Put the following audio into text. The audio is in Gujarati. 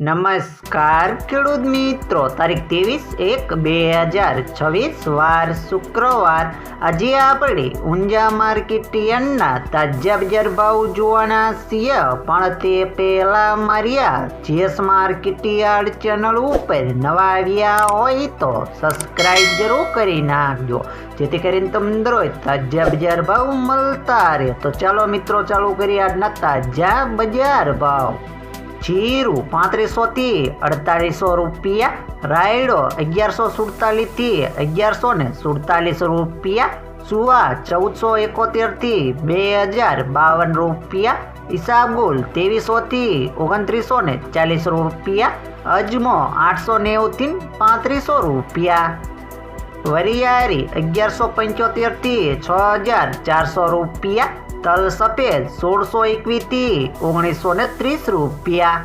નમસ્કાર ખેડૂત મિત્રો, તારીખ 23/1/2026 વાર શુક્રવાર। આજે આપણે ઊંઝા માર્કેટ યાર્ડના તાજા બજાર ભાવ જોવાના છીએ, પણ તે પહેલા મારી જેએસ માર્કેટ યાર્ડ ચેનલ ઉપર નવા આવ્યા હોય તો સબસ્ક્રાઇબ જરૂર કરી નાખજો, જેથી કરીને તમને દરરોજ તાજા બજાર ભાવ મળતા રહે। તો ચાલો મિત્રો, ચાલુ કરીએ આજના તાજા બજાર ભાવ। જીરું 3500 થી 4800 રૂપિયા, રાયડો 1147 થી 1147 રૂપિયા, સુવા 1471 થી 2052 રૂપિયા, ઈસાબુલ 2300 થી 2940 રૂપિયા, અજમો 890 થી 3500 રૂપિયા, વરિયાળી 1175 થી 6400 રૂપિયા, તલ સફેદ 1621 થી 1930 રૂપિયા।